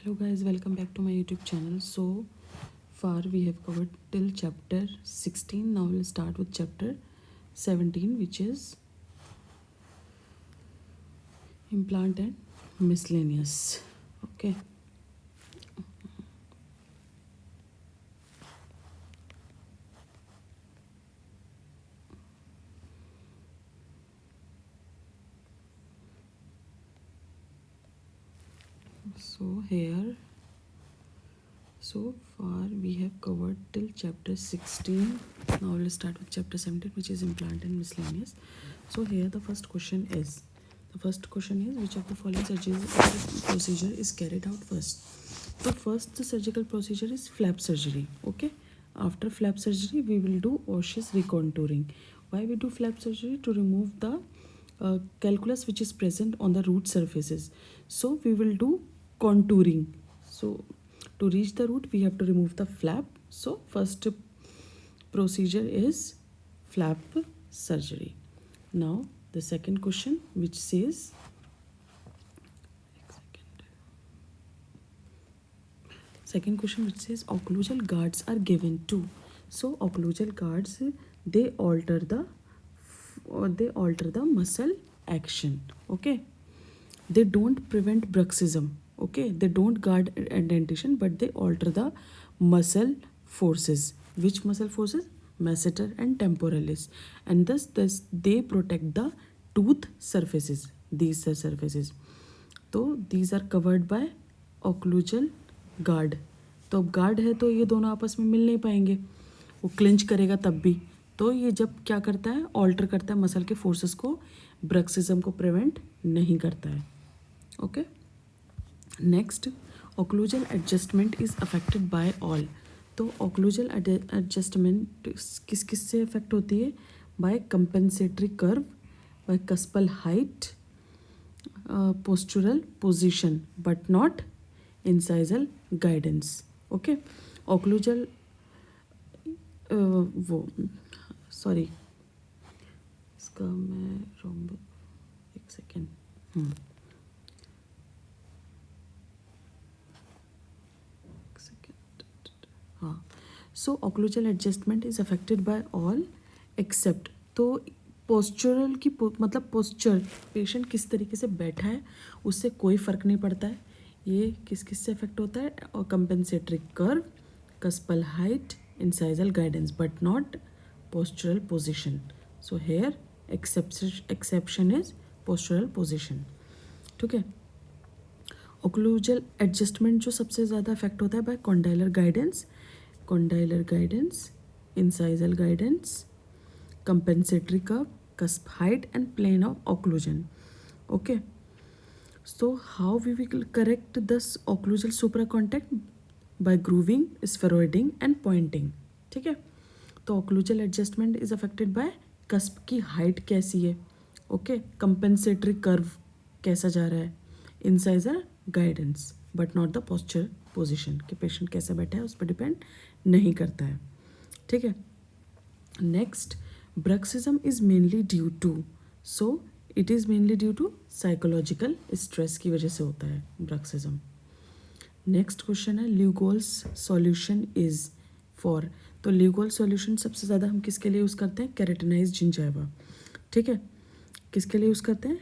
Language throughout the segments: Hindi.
Hello guys, welcome back to my YouTube channel. So far we have covered till chapter 16. Now we'll start with chapter 17, which is implant and miscellaneous. Okay. So here so far we have covered till chapter 16. Now we'll start with chapter 17, which is implant and miscellaneous. So here the first question is which of the following surgical procedure is carried out first? The first surgical procedure is flap surgery. Okay. After flap surgery, we will do osseous recontouring. Why we do flap surgery? To remove the calculus which is present on the root surfaces. So we will do contouring. So to reach the root, we have to remove the flap. So first procedure is flap surgery. Now the second question, which says second question which says occlusal guards are given to. So occlusal guards, they alter the muscle action. Okay, they don't prevent bruxism. Okay, they don't guard indentation, but they alter the muscle forces. Which muscle forces? Masseter and temporalis, and thus they protect the tooth surfaces. These are surfaces. तो these are covered by occlusal guard. तो अब गार्ड है तो ये दोनों आपस में मिल नहीं पाएंगे, वो क्लिंच करेगा तब भी. तो ये जब क्या करता है, ऑल्टर करता है मसल के फोर्सेस को, ब्रक्सिज्म को प्रिवेंट नहीं करता है. Okay. Next, occlusal adjustment is affected by all. तो ओक्लूजल एडजस्टमेंट किस किस से अफेक्ट होती है? By compensatory curve, by cuspal height, postural position, but not incisal guidance. Okay. occlusal वो सॉरी, इसका मैं रॉन्ग, एक सेकेंड. हाँ. So occlusal adjustment is affected by all except. तो पोस्चरल की मतलब पोस्चर, पेशेंट किस तरीके से बैठा है उससे कोई फ़र्क नहीं पड़ता है. ये किस किस से अफेक्ट होता है? और compensatory curve, कस्पल height, incisal guidance, but not postural position. So here exception is postural position. ठीक है. ओक्लूजल एडजस्टमेंट जो सबसे ज़्यादा अफेक्ट होता है by condylar guidance, incisal guidance, compensatory curve, cusp height and plane of occlusion. Okay. So how we will correct this occlusal supracontact? By grooving, spheroiding and pointing. ठीक है. तो occlusal adjustment is affected by cusp की height कैसी है. Okay. compensatory curve कैसा जा रहा है, incisor guidance, but not the posture position, कि patient कैसा बैठा है उस पर डिपेंड नहीं करता है. ठीक है. Next, bruxism is mainly due to, so it is mainly due to psychological stress की वजह से होता है bruxism. नेक्स्ट क्वेश्चन है ल्यूगोल्स सॉल्यूशन इज फॉर. तो ल्यूगोल सॉल्यूशन सबसे ज़्यादा हम किसके लिए यूज़ करते हैं? Keratinised gingiva. ठीक है. किसके लिए यूज़ करते हैं?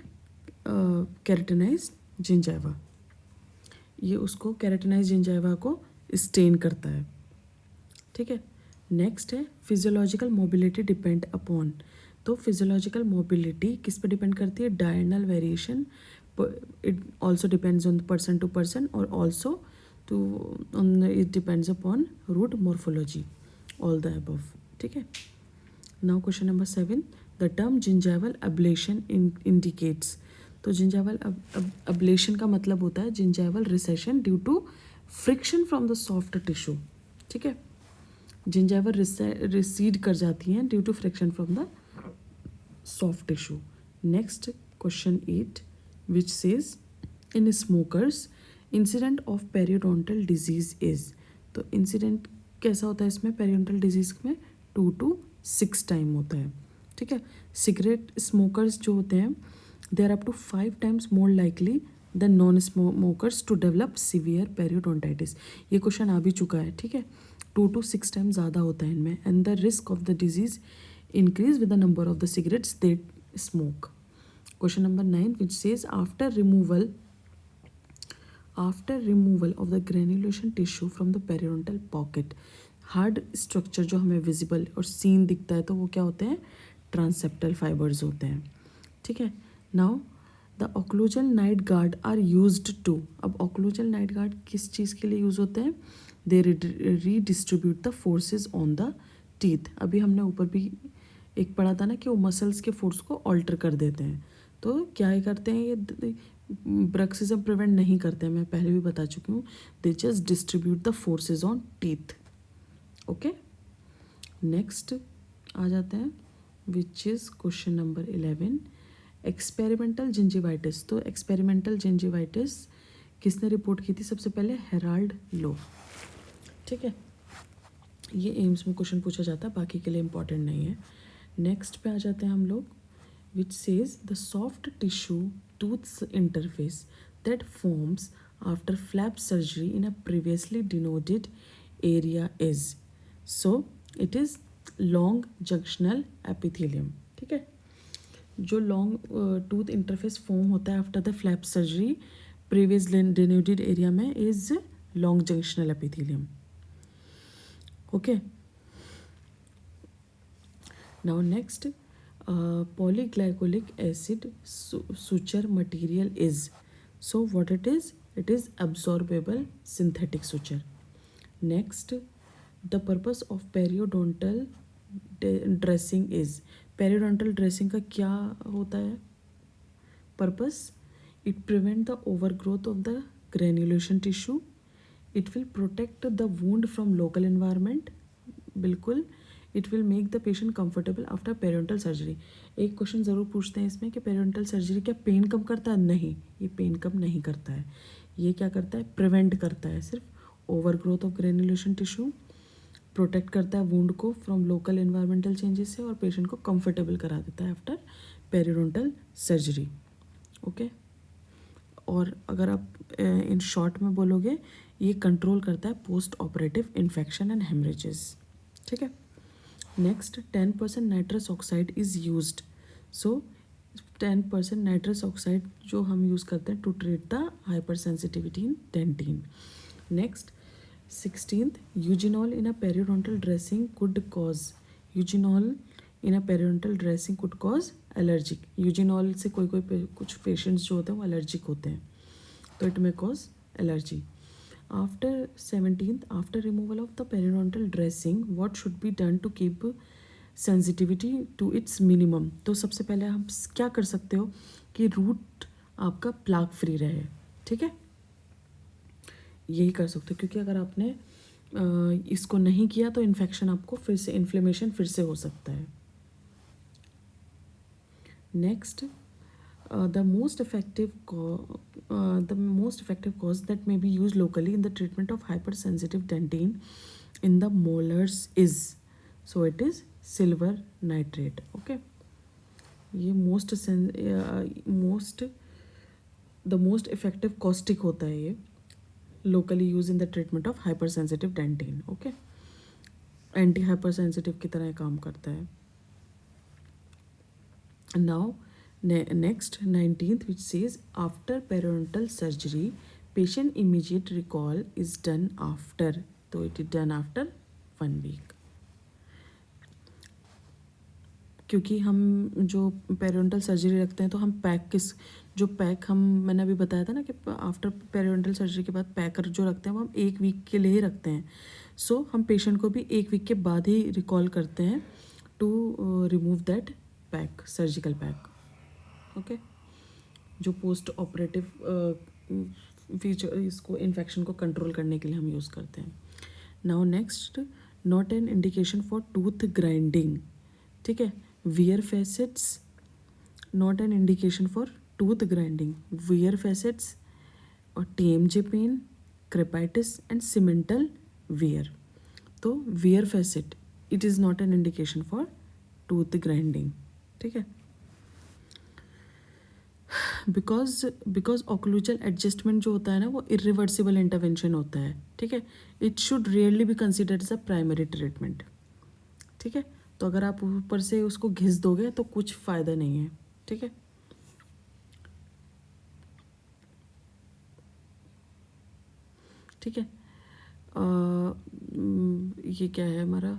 Keratinised gingiva. ये उसको कैरेटिनाइज जिंजाइवा को स्टेन करता है. ठीक है. नेक्स्ट है फिजियोलॉजिकल मोबिलिटी डिपेंड अपॉन. तो फिजियोलॉजिकल मोबिलिटी किस पे डिपेंड करती है? Diurnal variation. It also depends on person to person, और also it depends upon root morphology. All the above. ठीक है. Now question number 7, the term gingival ablation indicates. तो जिंजाइवल अब्लेशन का मतलब होता है gingival recession due to friction from the soft tissue. ठीक है. जिंजाइवा रिसीड कर जाती हैं due to friction from the soft tissue. Next question 8, which says in smokers incident of periodontal disease is. तो इंसिडेंट कैसा होता है इसमें? पेरियोडोंटल डिजीज में 2 to 6 टाइम होता है. ठीक है. सिगरेट स्मोकर्स जो होते हैं, they are up to 5 times more likely than non smokers to develop severe periodontitis. ये क्वेश्चन आ भी चुका है, ठीक है। 2 to 6 टाइम ज़्यादा होता है इनमें। And the risk of the disease increase with the number of the cigarettes they smoke. Question number 9 which says after removal of the granulation tissue from the periodontal pocket, hard structure जो हमें विजिबल और सीन दिखता है तो वो क्या होते हैं, ट्रांसेप्टल फाइबर्स होते हैं, ठीक है। Now the occlusal night guard are used to, अब ऑक्लूजल नाइट गार्ड किस चीज़ के लिए यूज़ होते हैं, they redistribute the forces on the teeth. अभी हमने ऊपर भी एक पढ़ा था ना कि वो मसल्स के फोर्स को ऑल्टर कर देते हैं, तो क्या ही करते हैं ये, ब्रक्सिज्म प्रिवेंट नहीं करते हैं, मैं पहले भी बता चुकी हूँ, they just distribute the forces on teeth, okay. Next आ जाते हैं which is question number 11, experimental gingivitis. तो एक्सपेरिमेंटल जिंजिवाइटिस किसने रिपोर्ट की थी, सबसे पहले हेराल्ड लो, ठीक है। ये एम्स में क्वेश्चन पूछा जाता है, बाकी के लिए इंपॉर्टेंट नहीं है। नेक्स्ट पे आ जाते हैं हम लोग, which says the soft tissue tooths interface that forms after flap surgery in a previously denoted area is, so it is long junctional epithelium, ठीक है। जो लॉन्ग टूथ इंटरफेस फॉर्म होता है after the flap surgery previous denoted area में is long junctional epithelium, okay. Now next, polyglycolic acid suture material is, so what it is absorbable synthetic suture. Next, the purpose of periodontal dressing is, periodontal dressing का क्या होता है purpose, it prevent the overgrowth of the granulation tissue, it will protect the wound from local environment, बिल्कुल, it will make the patient comfortable after periodontal surgery. एक क्वेश्चन ज़रूर पूछते हैं इसमें कि पेरियोडोंटल सर्जरी क्या पेन कम करता है, नहीं, ये पेन कम नहीं करता है, ये क्या करता है, प्रिवेंट करता है सिर्फ overgrowth of granulation tissue, protect करता है वुंड को फ्रॉम लोकल एनवायरमेंटल चेंजेस से, और पेशेंट को कंफर्टेबल करा देता है आफ्टर पेरियोडोंटल सर्जरी, ओके। और अगर आप इन शॉर्ट में बोलोगे, ये कंट्रोल करता है post operative infection and hemorrhages, ठीक है। Next, 10% nitrous oxide is used, so 10% nitrous oxide जो हम यूज़ करते हैं to treat the hyper sensitivity in dentin. Next 16th, eugenol in a periodontal dressing could cause, eugenol in a periodontal dressing could cause allergic, eugenol से कुछ पेशेंट्स जो होते हैं वो एलर्जिक होते हैं, तो it may cause allergy. After 17th, after removal of the periodontal dressing, what should be done to keep sensitivity to its minimum? तो सबसे पहले हम क्या कर सकते हो कि रूट आपका प्लाक फ्री रहे, ठीक है, यही कर सकते हो, क्योंकि अगर आपने इसको नहीं किया तो इन्फेक्शन आपको फिर से, इन्फ्लेमेशन फिर से हो सकता है। Next, the most effective cause that may be used locally in the treatment of hypersensitive dentine in the molars is, so it is silver nitrate, okay। ये the most effective caustic होता है ये, locally used in the treatment of hypersensitive dentine, okay, anti hypersensitive की तरह काम करता है। now next 19th, which says after periodontal surgery patient immediate recall is done after, तो it is done after 1 week, क्योंकि हम जो पेरियोडोंटल सर्जरी रखते हैं तो हम जो पैक हम, मैंने अभी बताया था ना कि आफ्टर पेरियोडोंटल सर्जरी के बाद पैकर जो रखते हैं वो हम 1 वीक के लिए ही रखते हैं, सो हम पेशेंट को भी 1 वीक के बाद ही रिकॉल करते हैं to remove that pack, surgical pack, okay, जो पोस्ट ऑपरेटिव फीचर, इसको इन्फेक्शन को कंट्रोल करने के लिए हम यूज़ करते हैं। Now next, not an indication for tooth grinding, ठीक है, wear facets, not an indication for tooth grinding, wear facets और TMJ pain, crepitus and cemental wear, तो wear facet it is not an indication for tooth grinding, ठीक है। बिकॉज ऑक्लूजल एडजस्टमेंट जो होता है ना वो इरिवर्सिबल इंटरवेंशन होता है, ठीक है. It should rarely be considered as a primary treatment, ठीक है. तो अगर आप ऊपर से उसको घिस दोगे तो कुछ फ़ायदा नहीं है, ठीक है. ठीक है. ये क्या है हमारा,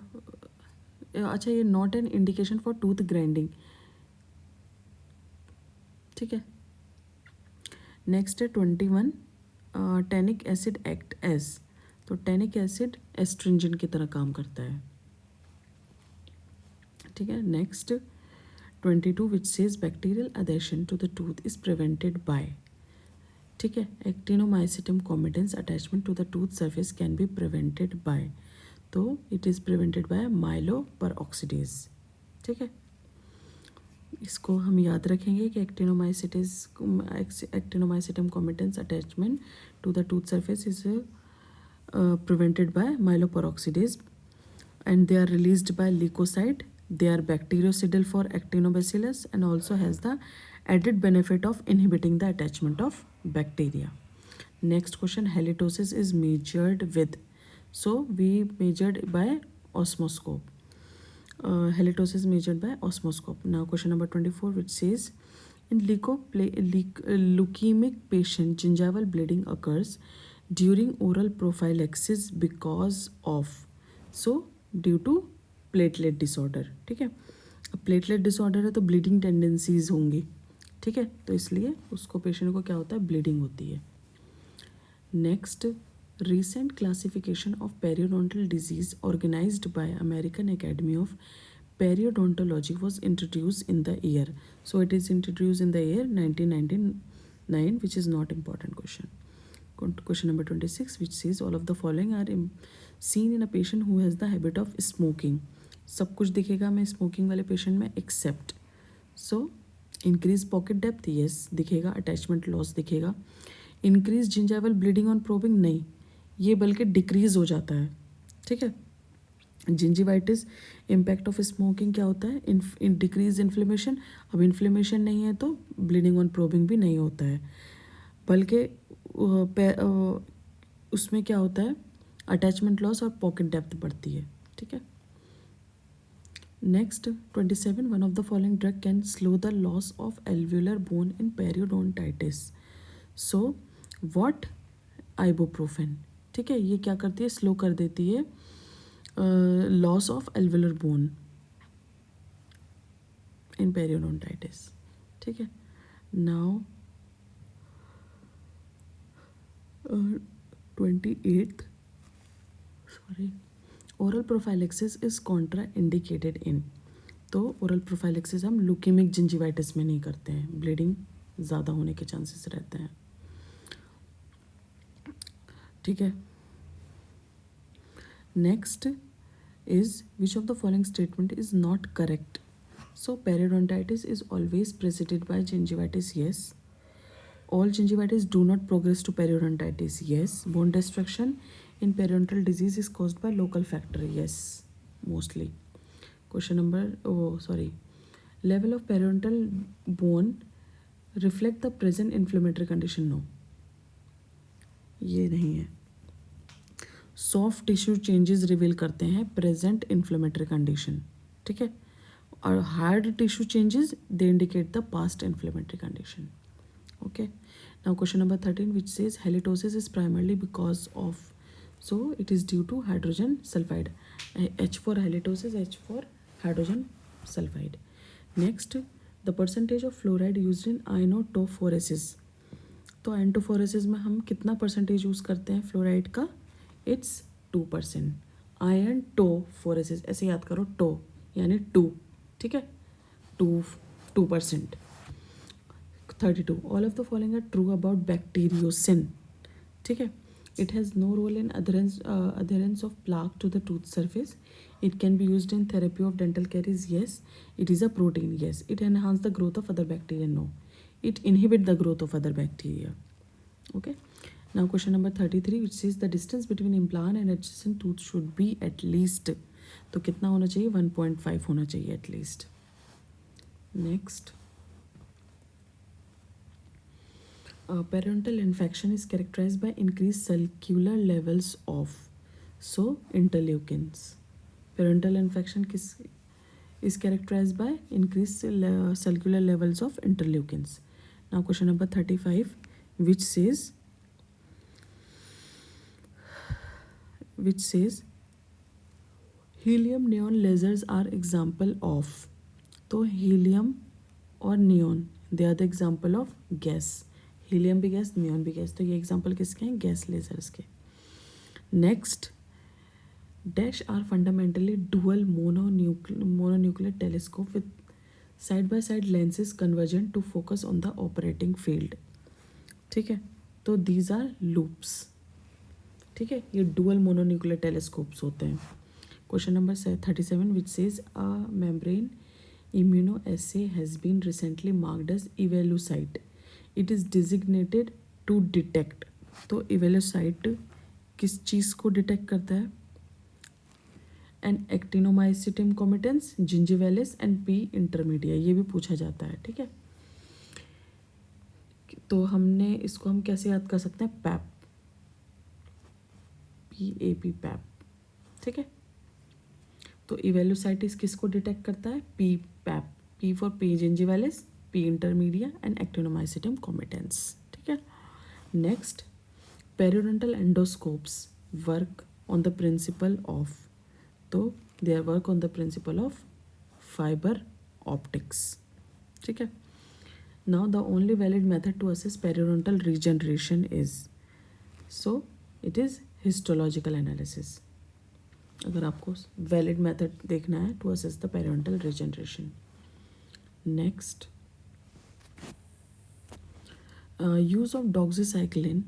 अच्छा ये not an indication for tooth grinding, ठीक है. नेक्स्ट है 21, टैनिक एसिड एक्ट एज. तो टैनिक एसिड एस्ट्रिंजेंट की तरह काम करता है, ठीक है. Next 22 which says bacterial adhesion to the tooth is prevented by, ठीक है. Actinomycetemcomitans attachment to the tooth surface can be prevented by, तो it is prevented by myeloperoxidase, ठीक है. इसको हम याद रखेंगे कि एक्टिनोमाइसिटम कॉम्बिडेंस attachment to the tooth surface is prevented by myeloperoxidase, and they are released by leukocyte. They are bactericidal for actinobacillus and also has the added benefit of inhibiting the attachment of bacteria. Next question, halitosis is measured with, so we measured by osmoscope. Halitosis measured by osmoscope. Now question number 24 which says in leukemic patient gingival bleeding occurs during oral prophylaxis because of, so due to platelet disorder, ठीक है. अब प्लेटलेट डिसऑर्डर है तो ब्लीडिंग टेंडेंसीज होंगी, ठीक है. तो इसलिए उसको पेशेंट को क्या होता है, ब्लीडिंग होती है. Next, recent classification of periodontal disease organized by American Academy of Periodontology was introduced in the year, so it is introduced in the year 1999, which is not important question. Question number 26 which says all of the following are seen in a patient who has the habit of smoking. सब कुछ दिखेगा हमें स्मोकिंग वाले पेशेंट में except, so increase pocket depth yes दिखेगा, अटैचमेंट लॉस दिखेगा. Increase gingival bleeding on probing नहीं, ये बल्कि डिक्रीज हो जाता है, ठीक है. जिंजिवाइटिस इम्पैक्ट ऑफ स्मोकिंग क्या होता है, इन डिक्रीज इन्फ्लेमेशन. अब इन्फ्लेमेशन नहीं है तो ब्लीडिंग ऑन प्रोबिंग भी नहीं होता है, बल्कि उसमें क्या होता है, अटैचमेंट लॉस और पॉकेट डेप्थ बढ़ती है, ठीक है. Next 27 one of the following drug can slow the loss of alveolar bone in periodontitis. So what, ibuprofen, ठीक है. ये क्या करती है, स्लो कर देती है loss of alveolar bone in periodontitis, ठीक है. Now 28th, sorry, oral prophylaxis is Contra indicated in. तो ओरल प्रोफाइलेक्सिस हम ल्यूकेमिक जिंजिवाइटिस में नहीं करते हैं, ब्लीडिंग ज़्यादा होने के चांसेस रहते हैं, ठीक है. Next is which of the following statement is not correct. So periodontitis is always preceded by gingivitis, yes. All gingivitis do not progress to periodontitis, yes. Bone destruction in periodontal disease is caused by local factor, yes, mostly. Question number, level of periodontal bone reflect the present inflammatory condition, no, ये नहीं है. सॉफ्ट टिश्यू चेंजेस रिवील करते हैं प्रेजेंट इन्फ्लेमेटरी कंडीशन, ठीक है. और hard tissue changes they indicate the past inflammatory condition. Okay, now question number 13 which says halitosis is primarily because of, so it is due to hydrogen sulfide. H for halitosis, H for hydrogen sulfide. Next, the percentage of fluoride used in ionotophoresis. तो ionotophoresis में हम कितना परसेंटेज यूज़ करते हैं फ्लोराइड का, इट्स 2%. ionotophoresis ऐसे याद करो, टो यानी 2, ठीक है, 2%. 32 all of the following are true about bacteriocin, ठीक है. It has no role in adherence of plaque to the tooth surface. It can be used in therapy of dental caries, yes. It is a protein, yes. It enhance the growth of other bacteria, no. It inhibit the growth of other bacteria. Okay, now question number 33 which says the distance between implant and adjacent tooth should be at least, तो कितना होना चाहिए, 1.5 होना चाहिए at least. Next, Periodontal infection is characterized by increased cellular levels of interleukins. Periodontal infection is characterized by increased cellular levels of interleukins. Now question number 35, which says helium neon lasers are example of. तो helium और neon they are the example of gas. helium भी गैस, neon भी गैस, तो ये एग्जाम्पल किसके हैं? गैस लेजर्स के. Next, dash are fundamentally dual mononuclear telescope with side by side lenses convergent to focus on the operating field. ठीक है, तो दीज आर लूप्स. ठीक है, ये डुअल मोनोन्यूक्लियर टेलीस्कोप्स होते हैं. Question number 37 which says a membrane immunoassay has been recently marked as evalucyte. It is designated to detect. तो evalucyte किस चीज़ को डिटेक्ट करता है? And एक्टिनोमाइसिटिम कोमिटेंस, gingivalis and P intermedia, ये भी पूछा जाता है. ठीक है, तो हमने इसको हम कैसे याद कर सकते हैं? Pap, PAP, pap. ठीक है, तो इवेल्यूसाइटिस किसको डिटेक्ट करता है? P pap. P for P gingivalis, P intermedia and actinomycetemcomitans. ठीक है, next, periodontal endoscopes work on the principle of. तो they are work on the principle of fibre optics. ठीक है, now the only valid method to assess periodontal regeneration is, so it is histological analysis. अगर आपको वैलिड मेथड देखना है to assess the periodontal regeneration. Next, use of doxycycline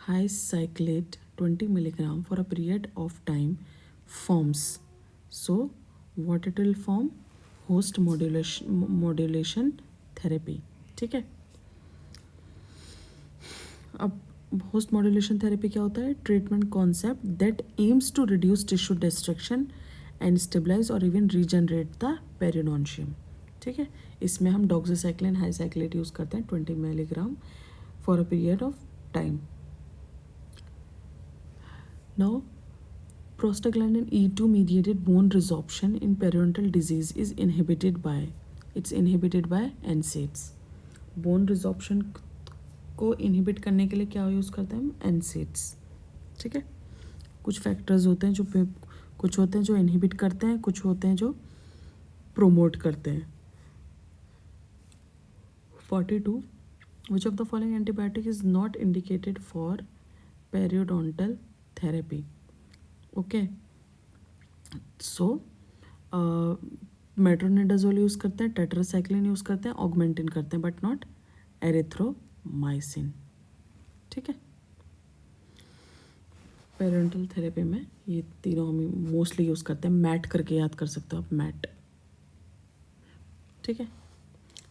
hyclate 20 milligram for a period of time forms. So what it will form? Host modulation therapy. ठीक है, अब होस्ट मॉड्यूलेशन थेरेपी क्या होता है? Treatment concept that aims to reduce tissue destruction and stabilize or even regenerate the periodontium. ठीक है, इसमें हम डॉक्सीसाइक्लिन हाई साइक्लेट यूज़ करते हैं 20 milligram for a period of time. Now, prostaglandin E2 mediated bone resorption in periodontal disease is inhibited by NSAIDs. Bone resorption को इनहिबिट करने के लिए क्या यूज़ करते हैं हम? NSAIDs. ठीक है, कुछ फैक्टर्स होते हैं कुछ होते हैं जो इनहिबिट करते हैं, कुछ होते हैं जो प्रोमोट करते हैं. 42, which of the following antibiotic is not indicated for periodontal therapy? Okay, so metronidazole use करते हैं, टेट्रासाइक्लिन यूज़ करते हैं, ऑगमेंटिन करते हैं, बट नॉट एरिथ्रोमाइसिन. ठीक है, पेरेंटल थेरेपी में ये तीनों हम मोस्टली यूज़ करते हैं. मैट करके याद कर सकते हो आप, मैट. ठीक है,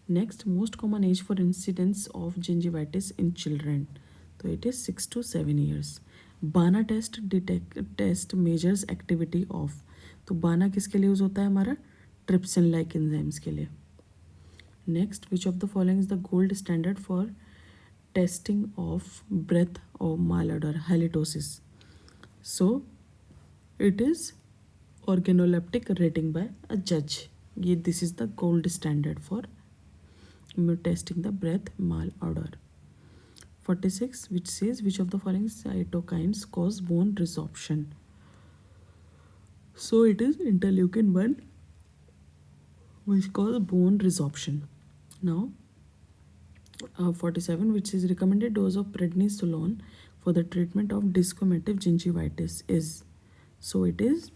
next, most common age for incidence of gingivitis in children. तो it is 6 to 7 years. BANA test measures activity of. तो बाना किसके लिए यूज़ होता है हमारा? ट्रिप्सिन लाइक एंजाइम्स के लिए. Next, which of the following is the gold standard for testing of breath और malodour? Halitosis. So it is organoleptic rating by a जज. ये this is the gold standard for testing the breath malodour. 46, which says which of the following cytokines cause bone resorption? So it is interleukin 1 which cause bone resorption. Now 47, which is recommended dose of prednisolone for the treatment of desquamative gingivitis is. So it is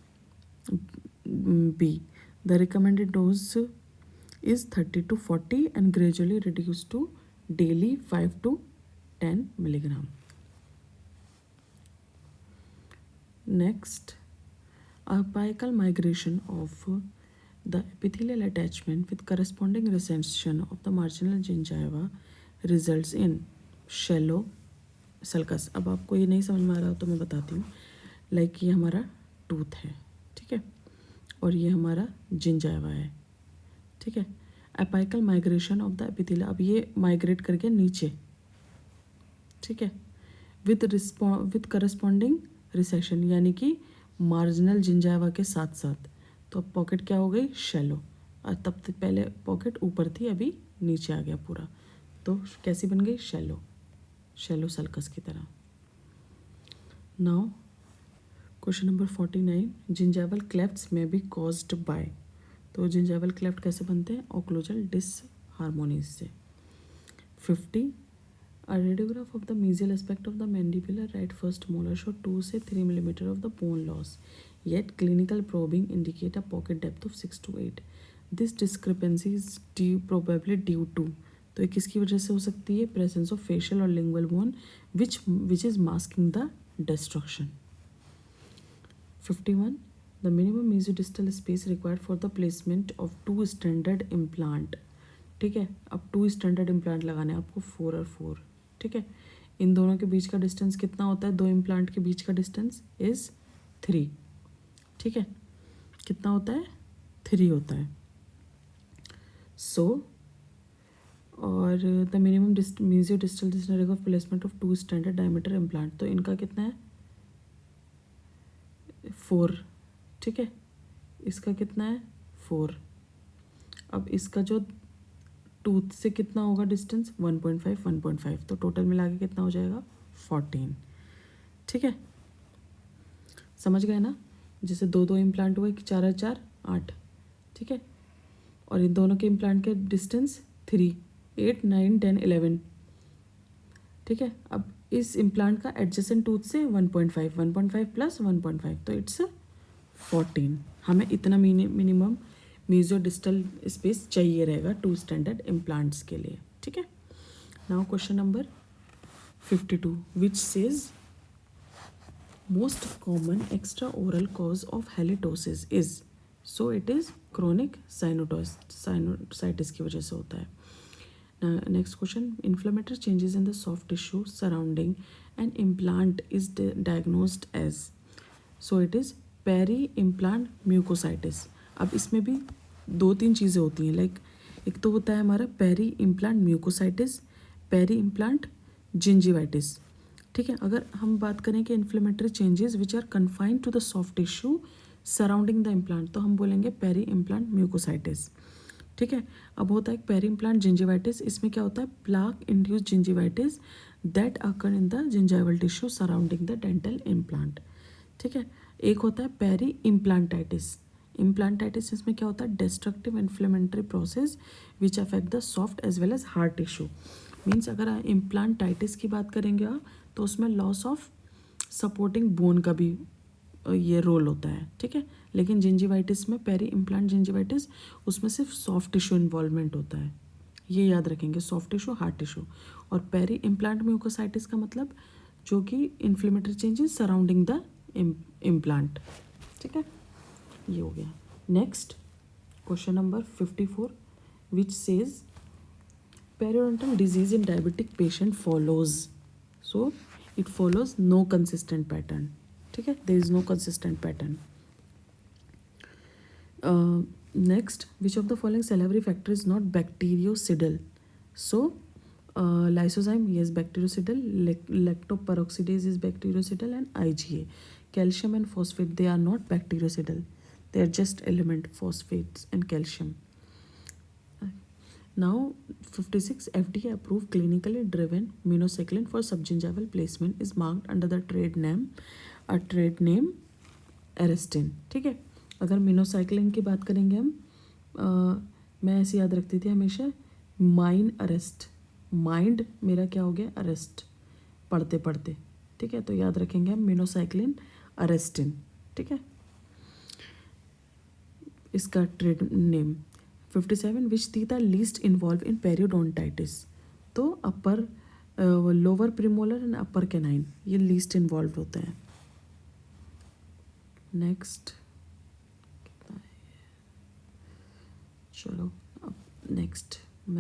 B. The recommended dose is 30 to 40 and gradually reduced to daily 5 to 10 milligram. Next, apical migration of the epithelial attachment with corresponding resection of the marginal gingiva results in shallow sulcus. अब आपको ये नहीं समझ में आ रहा तो मैं बताती हूँ. लाइक ये हमारा टूथ है, ठीक है, और ये हमारा जिंजाइवा है. ठीक है, apical migration of the epithelium. अब ये माइग्रेट करके नीचे ठीक है, विद करस्पॉन्डिंग रिसेशन, यानी कि मार्जिनल जिंजाइवा के साथ साथ। तो अब पॉकेट क्या हो गई, शैलो। और तब तक पहले पॉकेट ऊपर थी, अभी नीचे आ गया पूरा, तो कैसी बन गई, शैलो, शैलो सल्कस की तरह। नाउ क्वेश्चन नंबर 49, जिंजाइवल क्लेफ्ट्स में बी कॉज्ड बाय। तो जिंजाइवल क्लेफ्ट कैसे बनते हैं, ओक्लूजल डिसहार्मोनीज से। 50, a radiograph of the mesial aspect of the mandibular right first molar show 2 से 3 millimeter of the bone loss, yet clinical probing indicate a pocket depth of 6 to 8. This discrepancy is probably due to, तो ये किसकी वजह से हो सकती है, presence of facial और lingual bone which is masking the destruction. 51, the minimum mesiodistal space required for the placement of 2 standard implant. ठीक है, अब 2 स्टैंडर्ड इम्प्लांट लगाने हैं आपको, 4 और 4। ठीक है, इन दोनों के बीच का डिस्टेंस कितना होता है, 2 इम्प्लांट के बीच का डिस्टेंस इज 3। ठीक है, कितना होता है, 3 होता है। सो और the minimum mesio distal distance of placement of 2 standard diameter implant, तो इनका कितना है, 4। ठीक है, इसका कितना है, 4। अब इसका जो टूथ से कितना होगा डिस्टेंस, 1.5 1.5, तो टोटल मिला के कितना हो जाएगा, 14। ठीक है, समझ गए ना, जैसे 2 इम्प्लांट हुए, 4 और 4 8। ठीक है, और इन दोनों के इम्प्लांट के डिस्टेंस 3, 8 9 10 11। ठीक है, अब इस इम्प्लांट का एडजेसेंट टूथ से 1.5 1.5 प्लस 1.5, तो इट्स 14। हमें इतना मिनिमम मेसियो डिस्टल स्पेस चाहिए रहेगा 2 स्टैंडर्ड इम्प्लांट्स के लिए। ठीक है, now question number 52, which says most common extra oral cause of halitosis is, so it is chronic sinusitis की वजह से होता है। Next question, inflammatory changes in the soft tissue surrounding an implant is diagnosed as, so it is peri implant mucositis. अब इसमें भी 2-3 चीज़ें होती हैं, लाइक एक तो होता है हमारा peri implant mucositis, peri implant gingivitis. ठीक है, अगर हम बात करें कि inflammatory changes which are confined to the soft tissue surrounding the implant, तो हम बोलेंगे पेरी इम्प्लांट म्यूकोसाइटिस। ठीक है, अब होता है पेरी इम्प्लांट जिंजिवाइटिस, इसमें क्या होता है, plaque induced gingivitis that occur in the gingival tissue surrounding the dental implant. ठीक है, एक होता है पेरी इम्प्लांटाइटिस। इम्प्लांटाइटिस इसमें क्या होता है, destructive inflammatory process which affect the soft as well as hard tissue. Means अगर इम्प्लांटाइटिस की बात करेंगे आप, तो उसमें लॉस ऑफ सपोर्टिंग बोन का भी ये रोल होता है। ठीक है, लेकिन जिंजिवाइटिस में, पेरी इम्प्लांट जिंजिवाइटिस, उसमें सिर्फ सॉफ्ट टिश्यू इन्वॉल्वमेंट होता है, ये याद रखेंगे, सॉफ्ट टिश्यू हार्ड टिश्यू। और पेरी इम्प्लांट म्यूकोसाइटिस का मतलब जो कि inflammatory changes surrounding the implant. ठीक है, ये हो गया। Next question number 54, which says periodontal disease in diabetic patient follows, so it follows no consistent pattern. ठीक है, there is no consistent pattern. Next, which of the following salivary factor is not bactericidal, so lysozyme, yes, bactericidal, lactoperoxidase is bactericidal, and IgA. Calcium and phosphate, they are not bactericidal, they are just element, phosphates and calcium. Now 56, FDA approved clinically driven minocycline for subgingival placement is marked under the trade name Arestin. ठीक है, अगर मिनोसाइक्लिन की बात करेंगे हम, मैं ऐसे याद रखती थी हमेशा, माइंड अरेस्ट, माइंड मेरा क्या हो गया, अरेस्ट, पढ़ते पढ़ते। ठीक है, तो याद रखेंगे हम मिनोसाइक्लिन अरेस्टिन। ठीक है, इसका trade name. 57, which teeth are least involve in periodontitis, तो upper lower premolar and upper canine, ये लीस्ट इन्वॉल्व होते हैं। नेक्स्ट, चलो अब नेक्स्ट